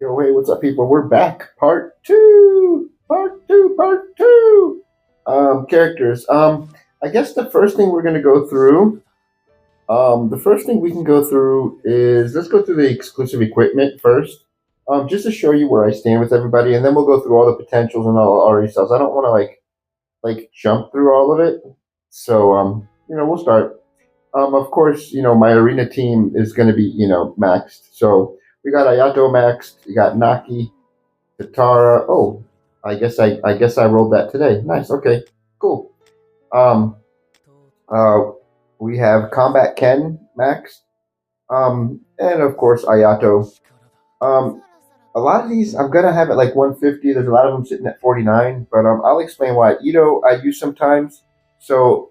Yo, hey, what's up, people? We're back. Part two. Part two. Part two. Characters. I guess the first thing we're gonna go through. The first thing we can go through is let's go through the exclusive equipment first. Just to show you where I stand with everybody, and then we'll go through all the potentials and all the RE cells. I don't want to like jump through all of it. So we'll start. Of course, my arena team is going to be, maxed. So we got Ayato maxed. We got Naki, Katara. Oh, I guess I rolled that today. Nice. Okay. Cool. Um. We have Combat Ken maxed. And of course Ayato. Um. A lot of these I'm gonna have at like 150. There's a lot of them sitting at 49, but I'll explain why. Ito I use sometimes. So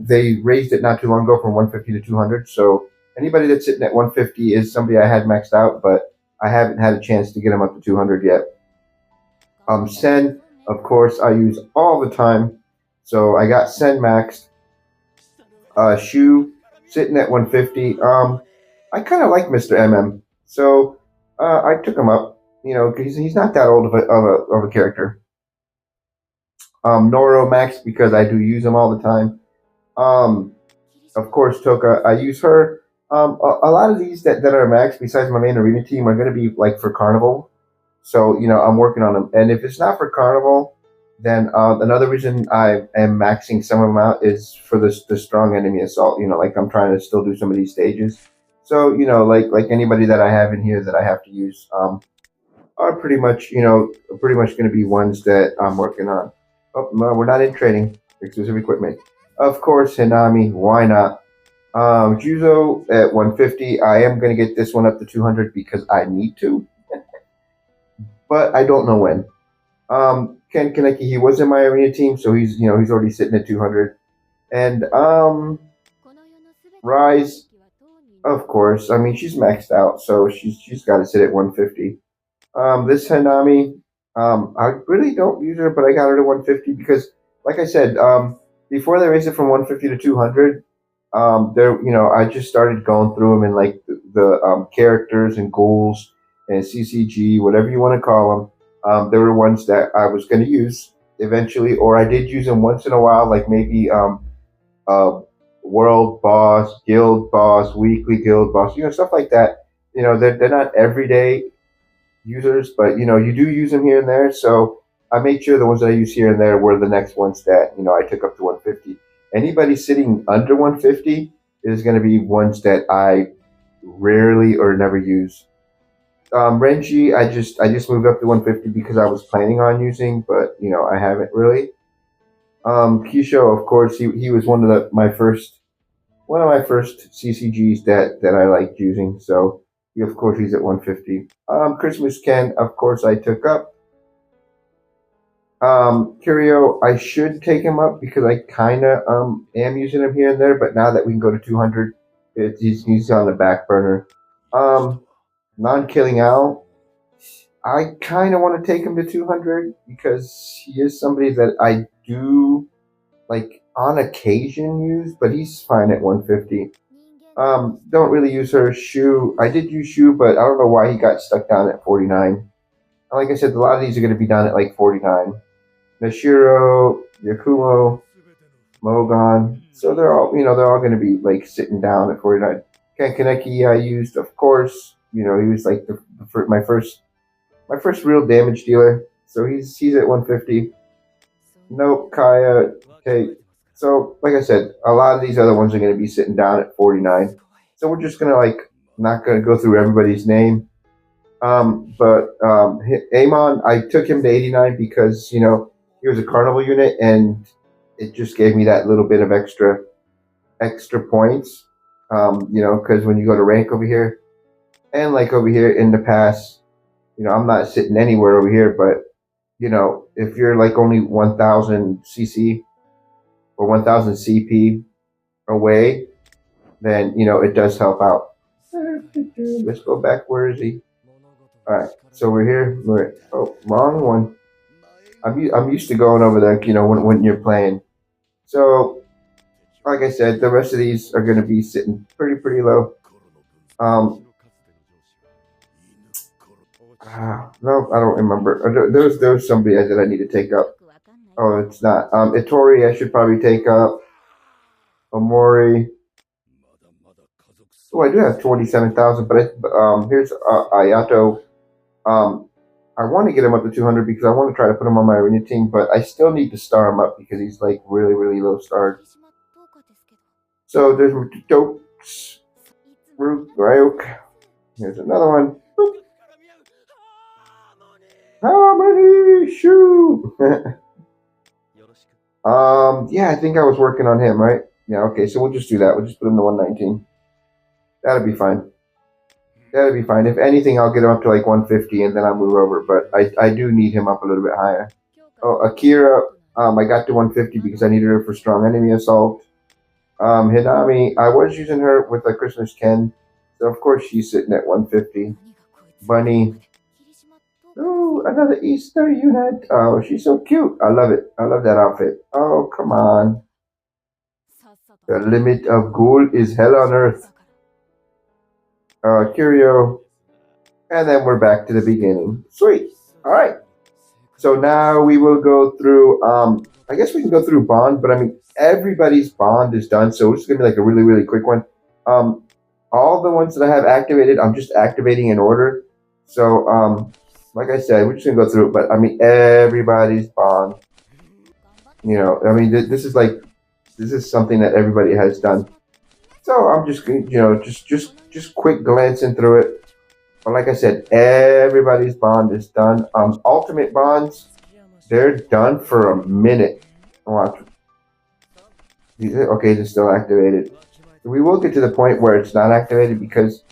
they raised it not too long ago from 150 to 200. So anybody that's sitting at 150 is somebody I had maxed out, but I haven't had a chance to get them up to 200 yet. Sen, of course, I use all the time. So I got Sen maxed. Shu sitting at 150. I kind of like Mr. MM, so I took him up. Because he's not that old of a character. Noro Max because I do use him all the time. Um, of course, Toka, I use her. A lot of these that are max, besides my main arena team, are going to be like for Carnival. So I'm working on them. And if it's not for Carnival, then another reason I am maxing some of them out is for the strong enemy assault. Like I'm trying to still do some of these stages. So like anybody that I have in here that I have to use are pretty much going to be ones that I'm working on. Oh no, we're not in training. Exclusive equipment. Of course, Hinami. Why not? Juzo at 150. I am going to get this one up to 200 because I need to, but I don't know when. Ken Kaneki, he was in my arena team, so he's already sitting at 200. And Rise, of course. I mean, she's maxed out, so she's got to sit at 150. This Hanami, I really don't use her, but I got her to 150 because, like I said, before they raised it from 150 to 200, I just started going through them and like the characters and ghouls and CCG, whatever you want to call them. There were ones that I was going to use eventually, or I did use them once in a while, like maybe uh, world boss, guild boss, weekly guild boss, stuff like that. They're not everyday users, but you do use them here and there. So I made sure the ones that I use here and there were the next ones that I took up to 150. Anybody sitting under 150 is going to be ones that I rarely or never use. Renji, I just moved up to 150 because I was planning on using, but I haven't really. Kisho, of course, he was one of my first CCGs that I liked using. So of course he's at 150. Christmas Ken, of course I took up. Curio, I should take him up because I kind of am using him here and there, but now that we can go to 200, he's on the back burner. Non-killing Owl, I kind of want to take him to 200 because he is somebody that I do like on occasion use, but he's fine at 150. Don't really use her. Shu, I did use Shu, but I don't know why he got stuck down at 49. Like I said, a lot of these are going to be down at like 49. Nashiro, Yakumo, Mogon. So they're all going to be like sitting down at 49. Ken Kaneki I used, of course. He was like my first real damage dealer. So he's at 150. Nope, Kaya. Okay. So like I said, a lot of these other ones are going to be sitting down at 49. So we're just gonna like not gonna go through everybody's name. But Amon, I took him to 89 because he was a carnival unit, and it just gave me that little bit of extra points. Because when you go to rank over here, and like over here in the past, I'm not sitting anywhere over here, but if you're like only 1,000 CC or 1,000 CP away, then it does help out. Let's go back. Where is he? All right, so we're here. Wrong one. I'm used to going over there, when you're playing. So, like I said, the rest of these are going to be sitting pretty low. Um, No, I don't remember. There's somebody that I need to take up. Oh, it's not. Itori, I should probably take up. Omori. Oh, I do have 27,000, but here's Ayato. Um, I want to get him up to 200 because I want to try to put him on my arena team, but I still need to star him up because he's like really, really low starred. So there's Dokes, Ryok. Here's another one. Boop. Harmony, shoot. Yeah, I think I was working on him, right? Yeah, okay, so we'll just do that. We'll just put him to 119. That'll be fine. That'll be fine. If anything, I'll get him up to like 150 and then I'll move over. But I do need him up a little bit higher. Oh, Akira, I got to 150 because I needed her for strong enemy assault. Hinami, I was using her with a Christmas Ken, so of course she's sitting at 150. Bunny. Oh, another Easter unit. Oh, she's so cute. I love it. I love that outfit. Oh, come on. The limit of Ghoul is hell on earth. Curio. And then we're back to the beginning. Sweet. All right. So now we will go through, I guess we can go through Bond, but I mean, everybody's Bond is done. So it's going to be like a really, really quick one. All the ones that I have activated, I'm just activating in order. So, like I said, we're just going to go through it. But I mean, everybody's Bond. You know, I mean, this is something that everybody has done. So I'm just, just quick glancing through it. But like I said, everybody's Bond is done. Ultimate Bonds, they're done for a minute. Watch. Okay, it's still activated. We will get to the point where it's not activated because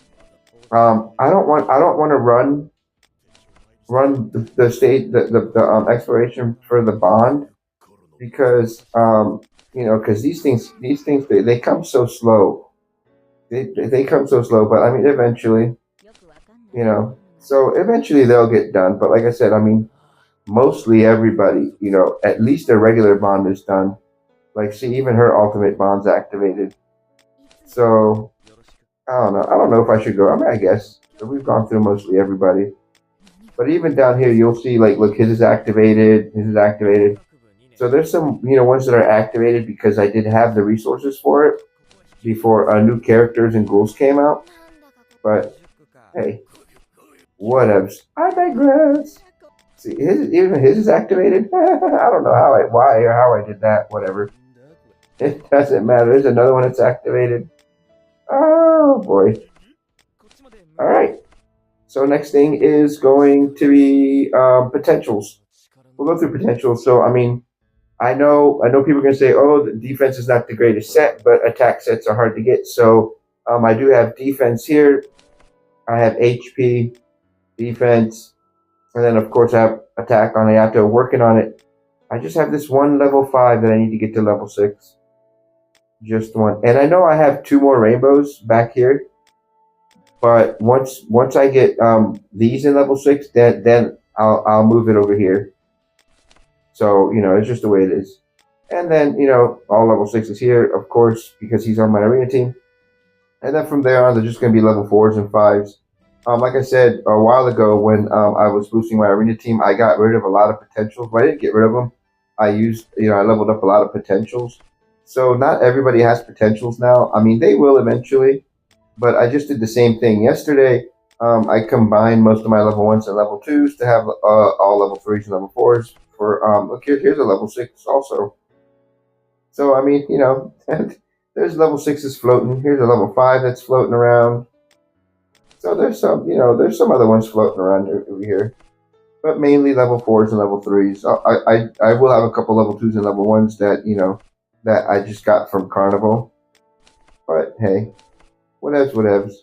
I don't want to run the state the exploration for the Bond because because these things they come so slow. They come so slow, but I mean eventually. So eventually they'll get done. But like I said, I mean, mostly everybody, at least their regular Bond is done. Like, see, even her ultimate Bond's activated. So, I don't know. I don't know if I should go. I mean, I guess. We've gone through mostly everybody. But even down here, you'll see, like, look, his is activated. His is activated. So there's some, ones that are activated because I did have the resources for it before new characters and ghouls came out. But, hey. Whatevs. I digress. See, even his is activated. I don't know why or how I did that. Whatever. It doesn't matter. There's another one that's activated. Oh boy. All right. So next thing is going to be potentials. We'll go through potentials. So I mean, I know people are gonna say, oh, the defense is not the greatest set, but attack sets are hard to get. So I do have defense here. I have HP. Defense, and then of course I have attack on Ayato, working on it. I just have this one level 5 that I need to get to level 6. Just one. And I know I have 2 more rainbows back here. But once I get these in level 6, then I'll move it over here. So, it's just the way it is. And then, all level 6 is here, of course, because he's on my arena team. And then from there on, they're just going to be level 4s and 5s. Like I said a while ago when I was boosting my arena team, I got rid of a lot of potentials. But I didn't get rid of them. I leveled up a lot of potentials. So not everybody has potentials now. I mean, they will eventually. But I just did the same thing. Yesterday, I combined most of my level 1s and level 2s to have all level 3s and level 4s. Look, here's a level 6 also. So, I mean, there's level 6s floating. Here's a level 5 that's floating around. So there's some other ones floating around over here, but mainly level 4s and level 3s. I will have a couple level 2s and level 1s that that I just got from Carnival. But hey, whatevs.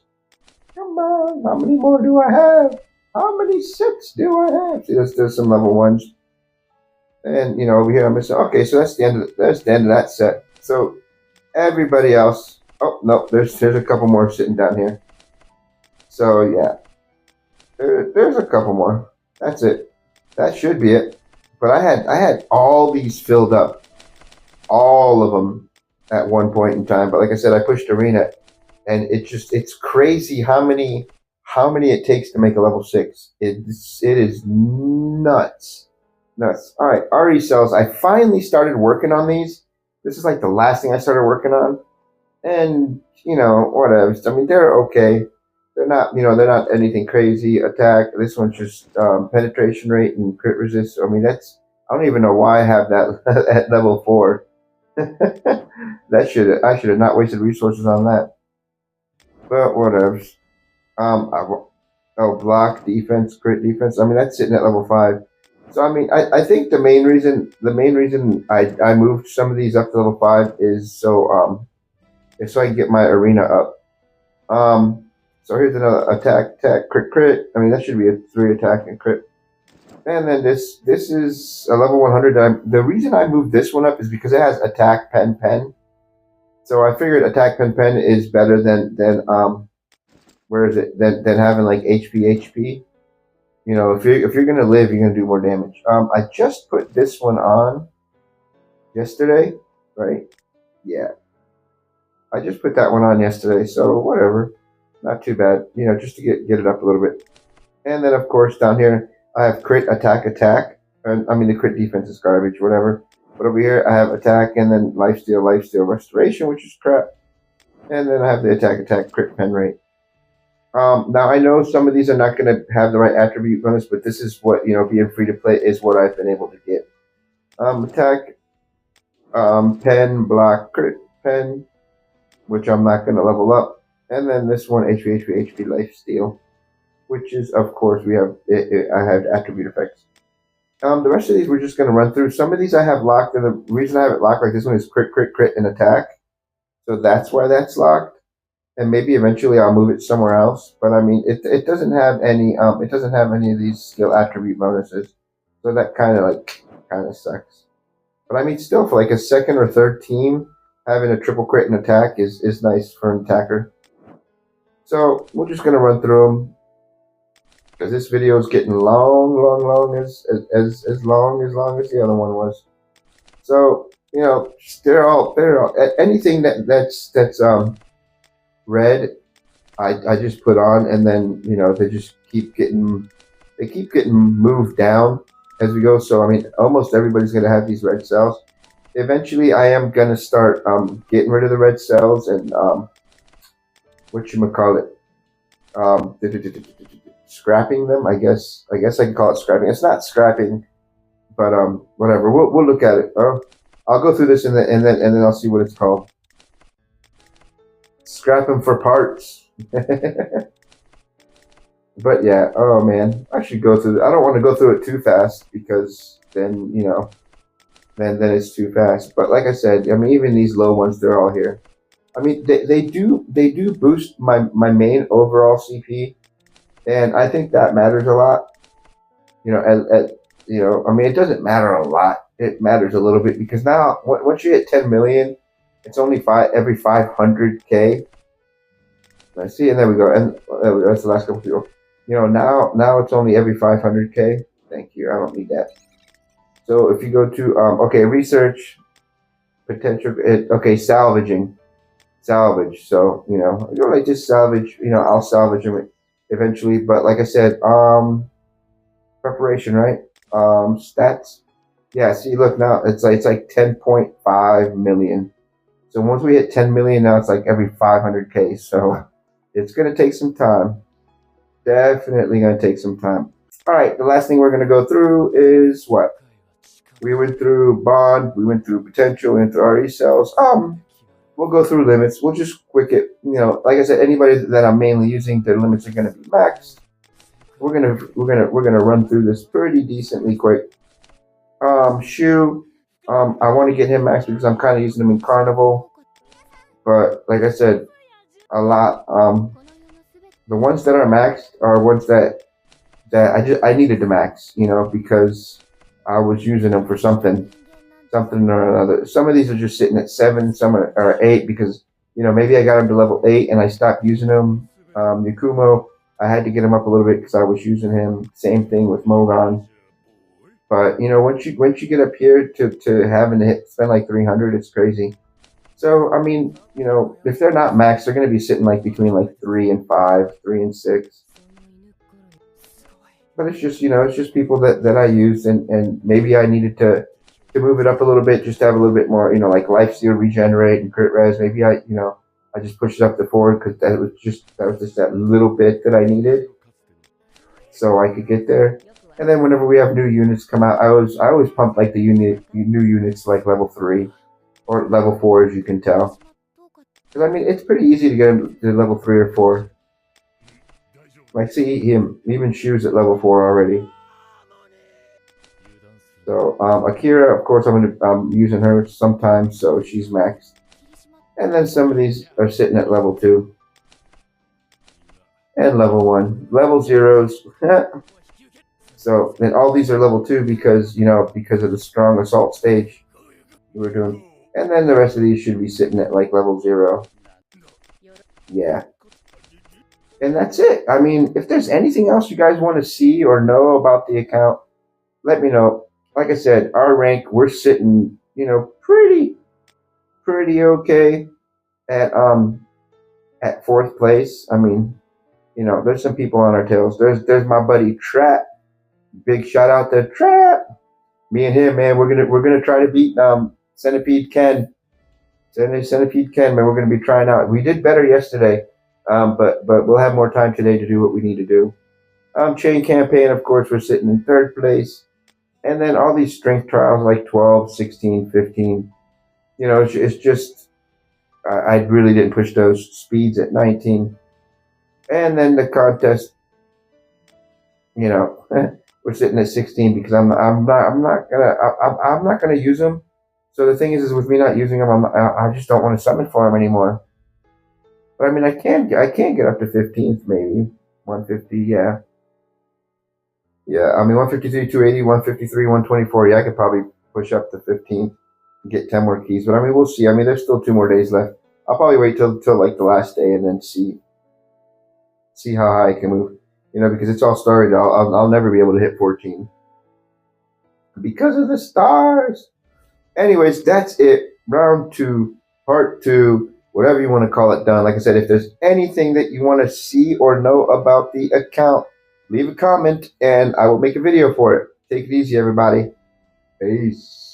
Come on, how many more do I have? How many sets do I have? See, there's some level 1s, and over here I'm missing. Okay, so that's the end of that set. So everybody else. Oh no, there's a couple more sitting down here. So yeah, there's a couple more. That's it. That should be it. But I had all these filled up, all of them at one point in time. But like I said, I pushed arena, and it's crazy how many how many it takes to make a level 6. It is nuts. Nuts. All right, RE cells. I finally started working on these. This is like the last thing I started working on. And, whatever. I mean, they're okay. They're not, they're not anything crazy. Attack. This one's just penetration rate and crit resist. I mean, I don't even know why I have that at level 4. I should have not wasted resources on that. But whatever. Block, defense, crit defense. I mean, that's sitting at level 5. So I mean, I think the main reason I moved some of these up to level 5 is so I can get my arena up. So here's another attack, crit. I mean, that should be a 3 attack and crit. And then this is a level 100. The reason I moved this one up is because it has attack, pen. So I figured attack, pen is better than where is it? Than having like HP. If you're gonna live, you're gonna do more damage. I just put this one on yesterday, right? Yeah, I just put that one on yesterday, so whatever, not too bad. Just to get it up a little bit. And then of course down here I have crit, attack, and I mean the crit defense is garbage, whatever. But over here I have attack and then lifesteal, restoration, which is crap. And then I have the attack, crit, pen rate. Now I know some of these are not going to have the right attribute bonus, but this is what, being free to play is what I've been able to get. Attack, pen, block, crit, pen, which I'm not going to level up. And then this one, HP, lifesteal, which is, of course, I have attribute effects. The rest of these we're just going to run through. Some of these I have locked, and the reason I have it locked like this one is crit, and attack. So that's why that's locked. And maybe eventually I'll move it somewhere else. But I mean, it doesn't have any of these skill attribute bonuses. So that kind of sucks. But I mean, still for like a second or third team, having a triple crit and attack is nice for an attacker. So we're just gonna run through them because this video is getting long as long as the other one was. So they're all anything that's red, I just put on, and then they just keep getting moved down as we go. So I mean, almost everybody's gonna have these red cells. Eventually, I am gonna start getting rid of the red cells and scrapping them. I guess I can call it scrapping. It's not scrapping, but whatever. We'll look at it. I'll go through this and then I'll see what it's called. Scrap them for parts. But yeah, oh man, I should go through. I don't want to go through it too fast because then then it's too fast. But like I said, I mean, even these low ones, they're all here. I mean, they do boost my main overall CP, and I think that matters a lot. I mean, it doesn't matter a lot. It matters a little bit because now once you hit 10 million. It's only every 500k. I see, and there we go. And that's the last couple people. Now it's only every 500k. Thank you. I don't need that. So if you go to research potential. Salvage. So you're like just salvage. I'll salvage them eventually. But like I said, preparation, right? Stats. Yeah. See, look now. It's like 10.5 million. So once we hit 10 million, now it's like every 500k. So it's going to take some time. Definitely going to take some time. All right, the last thing we're going to go through is what? We went through bond, we went through potential, we went through RE cells. We'll go through limits. We'll just quick it. Like I said, anybody that I'm mainly using, their limits are going to be maxed. We're gonna run through this pretty decently quick. Shoe. I want to get him maxed because I'm kind of using him in Carnival. But like I said, a lot. The ones that are maxed are ones that I needed to max, because I was using them for something or another. Some of these are just sitting at 7, some are 8 because maybe I got them to level 8 and I stopped using them. Yakumo, I had to get him up a little bit because I was using him. Same thing with Mogon. But once you get up here to having to spend like 300, it's crazy. So I mean, if they're not maxed, they're going to be sitting like between like 3 and 5, 3 and 6. but it's just, it's just people that I use, and maybe I needed to move it up a little bit, just to have a little bit more, like lifesteal, regenerate, and crit res. Maybe I just pushed it up to 4 because that was just that little bit that I needed, so I could get there. And then whenever we have new units come out, I always pump like the new units like level 3 or level 4, as you can tell. Because I mean, it's pretty easy to get him to level 3 or 4. I see him even shoes at level 4 already. So Akira, of course, I'm using her sometimes, so she's maxed. And then some of these are sitting at level 2 and level 1, level 0s. So then all these are level 2 because because of the strong assault stage we're doing. And then the rest of these should be sitting at like level 0. Yeah. And that's it. I mean, if there's anything else you guys want to see or know about the account, let me know. Like I said, our rank, we're sitting, pretty okay at 4th place. I mean, there's some people on our tails. There's my buddy Trap. Big shout out to Trap. Me and him, man, we're gonna try to beat Centipede Ken. Centipede Ken, man, we're gonna be trying out. We did better yesterday, but we'll have more time today to do what we need to do. Chain campaign, of course, we're sitting in 3rd place. And then all these strength trials like 12, 16, 15. It's just, I really didn't push those speeds at 19. And then the contest, we're sitting at 16 because I'm not gonna use them. So the thing is with me not using them, I just don't want to summon for them anymore. But I mean, I can get up to 15th maybe, 150, yeah. Yeah, I mean 153, 280, 153, 124. Yeah, I could probably push up to 15, get 10 more keys. But I mean, we'll see. I mean, there's still 2 more days left. I'll probably wait till like the last day and then see how high I can move. Because it's all started. I'll never be able to hit 14 because of the stars. Anyways, that's it. Round 2, part 2, whatever you want to call it, done. Like I said, if there's anything that you want to see or know about the account, leave a comment and I will make a video for it. Take it easy, everybody. Peace.